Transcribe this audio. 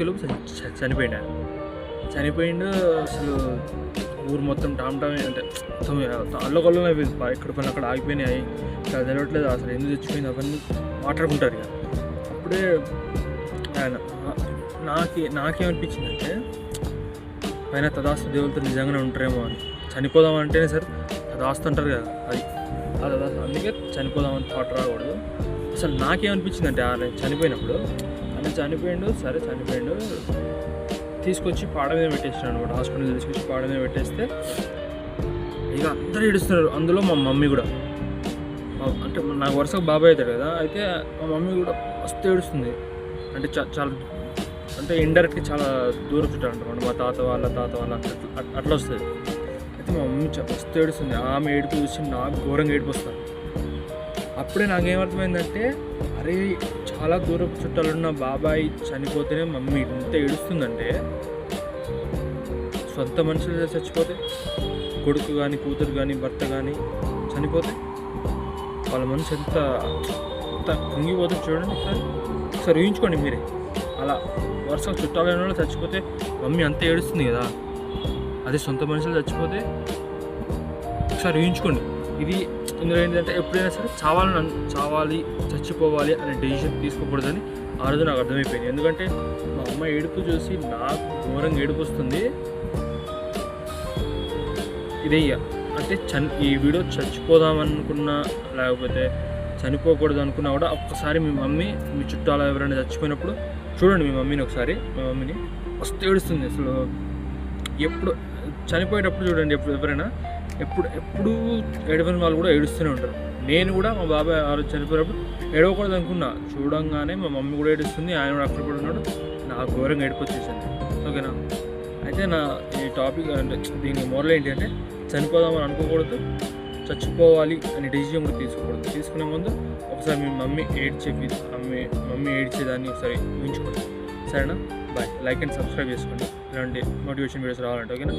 లోపు చనిపోయిండు ఆయన. చనిపోయిండు. అసలు ఊరు మొత్తం టామ్ టామ్ అంటే మొత్తం అల్లకల్లోనే అయిపోయింది. ఎక్కడ పని అక్కడ ఆగిపోయినాయి. ఇక్కడ తెలవట్లేదు అసలు ఎందుకు చచ్చిపోయింది అవన్నీ మాట్లాడుకుంటారు ఇక. అప్పుడే ఆయన నాకేమనిపించిందంటే పైన తదాస్తు దేవులతో నిజంగానే ఉంటారేమో అని. చనిపోదామంటేనే సార్ తదాస్తు అంటారు కదా, అది తదాస్తు. అందుకే చనిపోదామని థాట్ రాకూడదు. అసలు నాకేమనిపించిందంటే ఆయన చనిపోయినప్పుడు, ఆయన చనిపోయిండు, సరే చనిపోయిండు, తీసుకొచ్చి పాడ మీద పెట్టేసాను అనమాట. హాస్పిటల్ తీసుకొచ్చి పాడ మీద పెట్టేస్తే ఇక అందరూ ఏడుస్తున్నారు. అందులో మా మమ్మీ కూడా, అంటే నాకు వరుసగా బాబాయ్ అవుతాడు కదా, అయితే మా మమ్మీ కూడా మస్తు ఏడుస్తుంది. అంటే చాలా అంటే ఇండైరెక్ట్గా చాలా దూరం చుట్టాలు అంటారు, మా తాత వాళ్ళ అట్లా వస్తుంది. అయితే మా మమ్మీ మస్తు ఏడుస్తుంది. ఆమె ఏడుపు చూసి నాకు ఘోరంగా ఏడుపు వస్తుంది. అప్పుడే నాకేమర్థమైందంటే, అరే చాలా దూరపు చుట్టాలున్న బాబాయ్ చనిపోతేనే మమ్మీ ఇంత ఏడుస్తుందంటే, సొంత మనుషులు చచ్చిపోతే, కొడుకు కానీ కూతురు కానీ భర్త కానీ చనిపోతే వాళ్ళ మనసు ఎంత కుంగిపోతుంది చూడండి. ఒకసారి ఊహించుకోండి మీరే. అలా వరుసగా చుట్టాలైన వాళ్ళు చచ్చిపోతే మమ్మీ అంత ఏడుస్తుంది కదా, అదే సొంత మనుషులు చచ్చిపోతే ఒకసారి ఊహించుకోండి. ఇది ఇందులో ఏంటంటే ఎప్పుడైనా సరే చావాలి చచ్చిపోవాలి అనే డెసిషన్ తీసుకోకూడదని ఆ రోజు నాకు అర్థమైపోయింది. ఎందుకంటే మా అమ్మ ఏడుపు చూసి నాకు ఘోరంగా ఏడుపు వస్తుంది. ఇదయ్యా అంటే ఈ వీడియో చచ్చిపోదామనుకున్నా లేకపోతే చనిపోకూడదు అనుకున్నా కూడా ఒక్కసారి మీ మమ్మీ మీ చుట్టాలు ఎవరైనా చచ్చిపోయినప్పుడు చూడండి. మీ మమ్మీని ఒకసారి, మా మమ్మీని మస్తు ఏడుస్తుంది. అసలు ఎప్పుడు చనిపోయేటప్పుడు చూడండి, ఎవరైనా ఎప్పుడు ఏడవని వాళ్ళు కూడా ఏడుస్తూనే ఉంటారు. నేను కూడా మా బాబాయ్ ఆ రోజు చనిపోయినప్పుడు ఏడవకూడదు అనుకున్నా, చూడంగానే మా మమ్మీ కూడా ఏడుస్తుంది, ఆయన కూడా అక్కడ కూడా ఉన్నాడు. నాకు ఘోరంగా ఏడుపు వచ్చేసింది. ఓకేనా. అయితే ఈ టాపిక్ అంటే దీని మోరల్ ఏంటి అంటే, చనిపోదామని అనుకోకూడదు, చచ్చిపోవాలి అని డెసిషన్ కూడా తీసుకోకూడదు. తీసుకునే ముందు ఒకసారి మీ మమ్మీ ఏడ్చేదాన్ని ఒకసారి ఊహించుకోండి. సరేనా. బాయ్. లైక్ అండ్ సబ్స్క్రైబ్ చేసుకోండి ఇలాంటి మోటివేషన్ వీడియోస్ రావాలంటే. ఓకేనా.